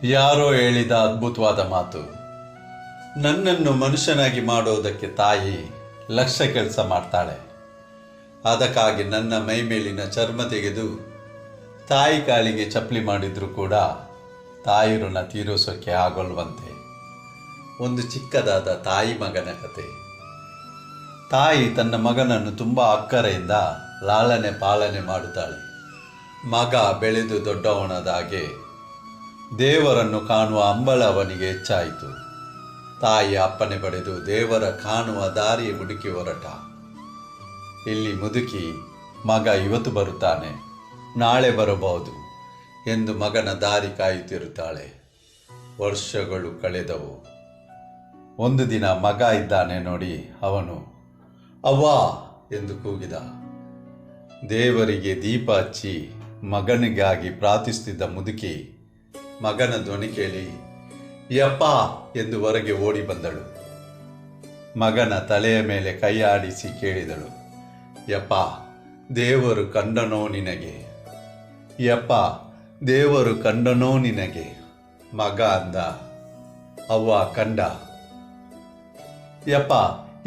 ಯಾರೋ ಹೇಳಿದ ಅದ್ಭುತವಾದ ಮಾತು. ನನ್ನನ್ನು ಮನುಷ್ಯನಾಗಿ ಮಾಡೋದಕ್ಕೆ ತಾಯಿ ಲಕ್ಷ ಕೆಲಸ ಮಾಡ್ತಾಳೆ. ಅದಕ್ಕಾಗಿ ನನ್ನ ಮೈ ಮೇಲಿನ ಚರ್ಮ ತೆಗೆದು ತಾಯಿ ಕಾಲಿಗೆ ಚಪ್ಪಲಿ ಮಾಡಿದರೂ ಕೂಡ ತಾಯಿ ಋಣ ತೀರಿಸೋಕ್ಕೆ ಆಗೋಲ್ವಂತೆ. ಒಂದು ಚಿಕ್ಕದಾದ ತಾಯಿ ಮಗನ ಕತೆ. ತಾಯಿ ತನ್ನ ಮಗನನ್ನು ತುಂಬ ಅಕ್ಕರೆಯಿಂದ ಲಾಲನೆ ಪಾಲನೆ ಮಾಡುತ್ತಾಳೆ. ಮಗ ಬೆಳೆದು ದೊಡ್ಡವನಾದಾಗೆ ದೇವರನ್ನು ಕಾಣುವ ಹಂಬಲ ಅವನಿಗೆ ಹೆಚ್ಚಾಯಿತು. ತಾಯಿ ಅಪ್ಪನೆ ಪಡೆದು ದೇವರ ಕಾಣುವ ದಾರಿ ಹುಡುಕಿ ಹೊರಟ. ಇಲ್ಲಿ ಮುದುಕಿ ಮಗ ಇವತ್ತು ಬರುತ್ತಾನೆ, ನಾಳೆ ಬರಬಹುದು ಎಂದು ಮಗನ ದಾರಿ ಕಾಯುತ್ತಿರುತ್ತಾಳೆ. ವರ್ಷಗಳು ಕಳೆದವು. ಒಂದು ದಿನ ಮಗ ಇದ್ದಾನೆ ನೋಡಿ, ಅವನು ಅವ್ವಾ ಎಂದು ಕೂಗಿದ. ದೇವರಿಗೆ ದೀಪ ಹಚ್ಚಿ ಮಗನಿಗಾಗಿ ಪ್ರಾರ್ಥಿಸುತ್ತಿದ್ದ ಮುದುಕಿ ಮಗನ ಧ್ವನಿ ಕೇಳಿ ಯಪ್ಪ ಎಂದು ಹೊರಗೆ ಓಡಿ ಬಂದಳು. ಮಗನ ತಲೆಯ ಮೇಲೆ ಕೈ ಆಡಿಸಿ ಕೇಳಿದಳು, ಯಪ್ಪ ದೇವರು ಕಂಡನೋ ನಿನಗೆ? ಯಪ್ಪ ದೇವರು ಕಂಡನೋ ನಿನಗೆ? ಮಗ ಅಂದ, ಅವ್ವ ಕಂಡ. ಯಪ್ಪ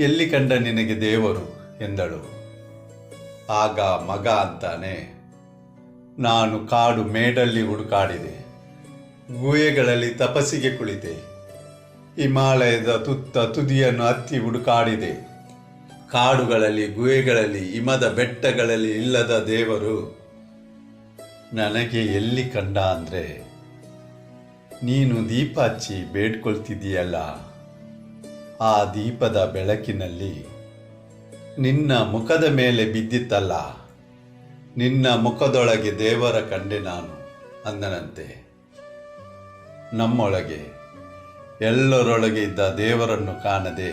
ಎಲ್ಲಿ ಕಂಡ ನಿನಗೆ ದೇವರು ಎಂದಳು. ಆಗ ಮಗ ಅಂತಾನೆ, ನಾನು ಕಾಡು ಮೇಡಲ್ಲಿ ಹುಡುಕಾಡಿದೆ, ಗುಹೆಗಳಲ್ಲಿ ತಪಸ್ಸಿಗೆ ಕುಳಿತೆ, ಹಿಮಾಲಯದ ತುದಿಯನ್ನು ಹತ್ತಿ ಹುಡುಕಾಡಿದೆ. ಕಾಡುಗಳಲ್ಲಿ ಗುಹೆಗಳಲ್ಲಿ ಹಿಮದ ಬೆಟ್ಟಗಳಲ್ಲಿ ಇಲ್ಲದ ದೇವರು ನನಗೆ ಎಲ್ಲಿ ಕಂಡ ಅಂದರೆ, ನೀನು ದೀಪ ಹಚ್ಚಿ ಬೇಡ್ಕೊಳ್ತಿದ್ದೀಯಲ್ಲ, ಆ ದೀಪದ ಬೆಳಕಿನಲ್ಲಿ ನಿನ್ನ ಮುಖದ ಮೇಲೆ ಬಿದ್ದಿತ್ತಲ್ಲ, ನಿನ್ನ ಮುಖದೊಳಗೆ ದೇವರ ಕಂಡೆ ನಾನು ಅಂದನಂತೆ. ನಮ್ಮೊಳಗೆ ಎಲ್ಲರೊಳಗೆ ಇದ್ದ ದೇವರನ್ನು ಕಾಣದೆ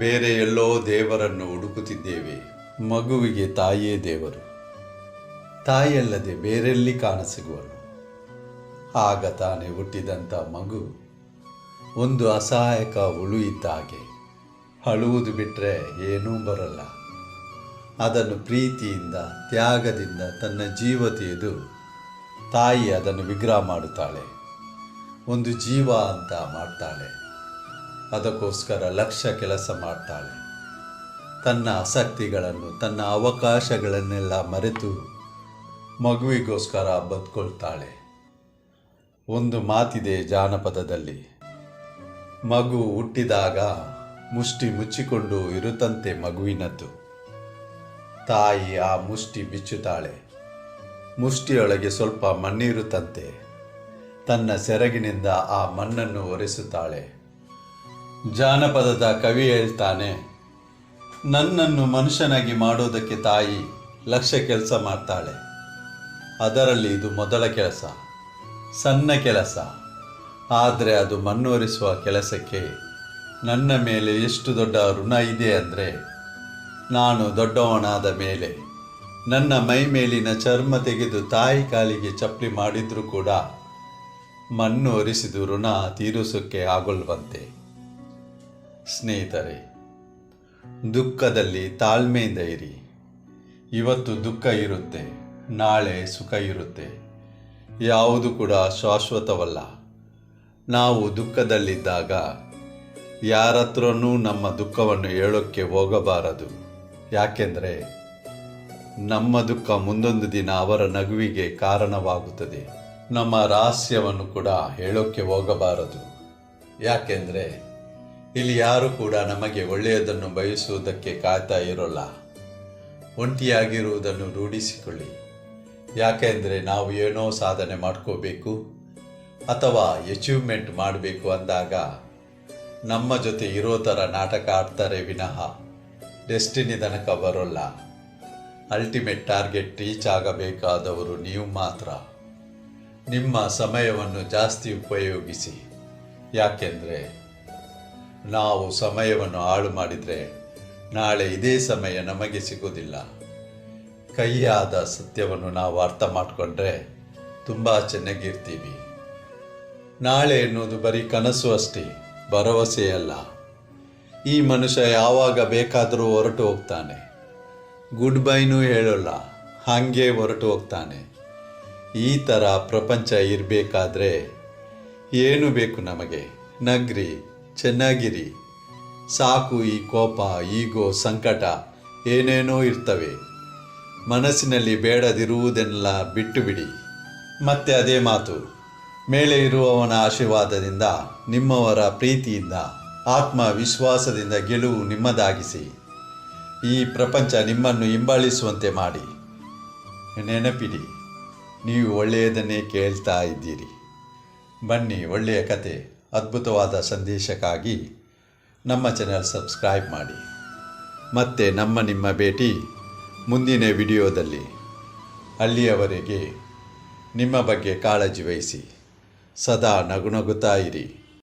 ಬೇರೆ ಎಲ್ಲೋ ದೇವರನ್ನು ಹುಡುಕುತ್ತಿದ್ದೇವೆ. ಮಗುವಿಗೆ ತಾಯಿಯೇ ದೇವರು, ತಾಯಿಯಲ್ಲದೆ ಬೇರೆಲ್ಲಿ ಕಾಣಸಿಗುವನು. ಆಗ ತಾನೇ ಹುಟ್ಟಿದಂಥ ಮಗು ಒಂದು ಅಸಹಾಯಕ ಹುಳು ಇದ್ದ ಹಾಗೆ. ಅಳುವುದು ಬಿಟ್ಟರೆ ಏನೂ ಬರಲ್ಲ. ಅದನ್ನು ಪ್ರೀತಿಯಿಂದ ತ್ಯಾಗದಿಂದ ತನ್ನ ಜೀವ ತೆಗೆದು ತಾಯಿ ಅದನ್ನು ವಿಗ್ರಹ ಮಾಡುತ್ತಾಳೆ, ಒಂದು ಜೀವ ಅಂತ ಮಾಡ್ತಾಳೆ. ಅದಕ್ಕೋಸ್ಕರ ಲಕ್ಷ ಕೆಲಸ ಮಾಡ್ತಾಳೆ. ತನ್ನ ಆಸಕ್ತಿಗಳನ್ನು ತನ್ನ ಅವಕಾಶಗಳನ್ನೆಲ್ಲ ಮರೆತು ಮಗುವಿಗೋಸ್ಕರ ಬದುಕೊಳ್ತಾಳೆ. ಒಂದು ಮಾತಿದೆ ಜಾನಪದದಲ್ಲಿ, ಮಗು ಹುಟ್ಟಿದಾಗ ಮುಷ್ಟಿ ಮುಚ್ಚಿಕೊಂಡು ಇರುತ್ತಂತೆ ಮಗುವಿನದ್ದು. ತಾಯಿ ಆ ಮುಷ್ಟಿ ಬಿಚ್ಚುತ್ತಾಳೆ. ಮುಷ್ಟಿಯೊಳಗೆ ಸ್ವಲ್ಪ ಮಣ್ಣಿರುತ್ತಂತೆ. ತನ್ನ ಸೆರಗಿನಿಂದ ಆ ಮಣ್ಣನ್ನು ಒರೆಸುತ್ತಾಳೆ. ಜಾನಪದದ ಕವಿ ಹೇಳ್ತಾನೆ, ನನ್ನನ್ನು ಮನುಷ್ಯನಾಗಿ ಮಾಡೋದಕ್ಕೆ ತಾಯಿ ಲಕ್ಷ ಕೆಲಸ ಮಾಡ್ತಾಳೆ. ಅದರಲ್ಲಿ ಇದು ಮೊದಲ ಕೆಲಸ, ಸಣ್ಣ ಕೆಲಸ. ಆದರೆ ಅದು ಮಣ್ಣೊರೆಸುವ ಕೆಲಸಕ್ಕೆ ನನ್ನ ಮೇಲೆ ಎಷ್ಟು ದೊಡ್ಡ ಋಣ ಇದೆ ಅಂದರೆ, ನಾನು ದೊಡ್ಡವನಾದ ಮೇಲೆ ನನ್ನ ಮೈ ಮೇಲಿನ ಚರ್ಮ ತೆಗೆದು ತಾಯಿ ಕಾಲಿಗೆ ಚಪ್ಪಲಿ ಮಾಡಿದರೂ ಕೂಡ ಮಣ್ಣು ಒರೆಸಿದು ಋಣ ತೀರಿಸೋಕ್ಕೆ ಆಗೋಲ್ವಂತೆ. ಸ್ನೇಹಿತರೆ, ದುಃಖದಲ್ಲಿ ತಾಳ್ಮೆಯಿಂದ ಇರಿ. ಇವತ್ತು ದುಃಖ ಇರುತ್ತೆ, ನಾಳೆ ಸುಖ ಇರುತ್ತೆ. ಯಾವುದು ಕೂಡ ಶಾಶ್ವತವಲ್ಲ. ನಾವು ದುಃಖದಲ್ಲಿದ್ದಾಗ ಯಾರ ಹತ್ರನೂ ನಮ್ಮ ದುಃಖವನ್ನು ಹೇಳೋಕ್ಕೆ ಹೋಗಬಾರದು. ಯಾಕೆಂದರೆ ನಮ್ಮ ದುಃಖ ಮುಂದೊಂದು ದಿನ ಅವರ ನಗುವಿಗೆ ಕಾರಣವಾಗುತ್ತದೆ. ನಮ್ಮ ರಹಸ್ಯವನ್ನು ಕೂಡ ಹೇಳೋಕ್ಕೆ ಹೋಗಬಾರದು. ಯಾಕೆಂದರೆ ಇಲ್ಲಿ ಯಾರು ಕೂಡ ನಮಗೆ ಒಳ್ಳೆಯದನ್ನು ಬಯಸುವುದಕ್ಕೆ ಕಾಯ್ತಾ ಇರೋಲ್ಲ. ಒಂಟಿಯಾಗಿರುವುದನ್ನು ರೂಢಿಸಿಕೊಳ್ಳಿ. ಯಾಕೆಂದರೆ ನಾವು ಏನೋ ಸಾಧನೆ ಮಾಡ್ಕೋಬೇಕು ಅಥವಾ ಅಚೀವ್ಮೆಂಟ್ ಮಾಡಬೇಕು ಅಂದಾಗ ನಮ್ಮ ಜೊತೆ ಇರೋ ಥರ ನಾಟಕ ಆಡ್ತಾರೆ ವಿನಃ ಡೆಸ್ಟಿನಿ ತನಕ ಬರೋಲ್ಲ. ಅಲ್ಟಿಮೇಟ್ ಟಾರ್ಗೆಟ್ ರೀಚ್ ಆಗಬೇಕಾದವರು ನೀವು ಮಾತ್ರ. ನಿಮ್ಮ ಸಮಯವನ್ನು ಜಾಸ್ತಿ ಉಪಯೋಗಿಸಿ. ಯಾಕೆಂದರೆ ನಾವು ಸಮಯವನ್ನು ಹಾಳು ಮಾಡಿದರೆ ನಾಳೆ ಇದೇ ಸಮಯ ನಮಗೆ ಸಿಗೋದಿಲ್ಲ. ಕಹಿಯಾದ ಸತ್ಯವನ್ನು ನಾವು ಅರ್ಥ ಮಾಡಿಕೊಂಡ್ರೆ ತುಂಬ ಚೆನ್ನಾಗಿರ್ತೀವಿ. ನಾಳೆ ಎನ್ನುವುದು ಬರೀ ಕನಸು ಅಷ್ಟೇ, ಭರವಸೆಯಲ್ಲ. ಈ ಮನುಷ್ಯ ಯಾವಾಗ ಬೇಕಾದರೂ ಹೊರಟು ಹೋಗ್ತಾನೆ. ಗುಡ್ ಬೈನೂ ಹೇಳೋಲ್ಲ, ಹಾಗೆ ಹೊರಟು ಹೋಗ್ತಾನೆ. ಈ ಥರ ಪ್ರಪಂಚ ಇರಬೇಕಾದ್ರೆ ಏನು ಬೇಕು ನಮಗೆ? ನಗ್ರಿ, ಚೆನ್ನಾಗಿರಿ. ಸಾಕು ಈ ಕೋಪ, ಈಗೋ, ಸಂಕಟ ಏನೇನೋ ಇರ್ತವೆ. ಮನಸ್ಸಿನಲ್ಲಿ ಬೇಡದಿರುವುದನ್ನೆಲ್ಲ ಬಿಟ್ಟು ಬಿಡಿ. ಮತ್ತೆ ಅದೇ ಮಾತು, ಮೇಲೆ ಇರುವವನ ಆಶೀರ್ವಾದದಿಂದ, ನಿಮ್ಮವರ ಪ್ರೀತಿಯಿಂದ, ಆತ್ಮವಿಶ್ವಾಸದಿಂದ ಗೆಲುವು ನಿಮ್ಮದಾಗಿಸಿ. ಈ ಪ್ರಪಂಚ ನಿಮ್ಮನ್ನು ಹಿಂಬಾಲಿಸುವಂತೆ ಮಾಡಿ. ನೆನಪಿಡಿ, ನೀವು ಒಳ್ಳೆಯದನ್ನೇ ಕೇಳ್ತಾ ಇದ್ದೀರಿ. ಬನ್ನಿ, ಒಳ್ಳೆಯ ಕತೆ, ಅದ್ಭುತವಾದ ಸಂದೇಶಕ್ಕಾಗಿ ನಮ್ಮ ಚಾನೆಲ್ ಸಬ್ಸ್ಕ್ರೈಬ್ ಮಾಡಿ. ಮತ್ತೆ ನಿಮ್ಮ ಭೇಟಿ ಮುಂದಿನ ವಿಡಿಯೋದಲ್ಲಿ. ಅಲ್ಲಿಯವರೆಗೆ ನಿಮ್ಮ ಬಗ್ಗೆ ಕಾಳಜಿ ವಹಿಸಿ. ಸದಾ ನಗುನಗುತ್ತಾ ಇರಿ.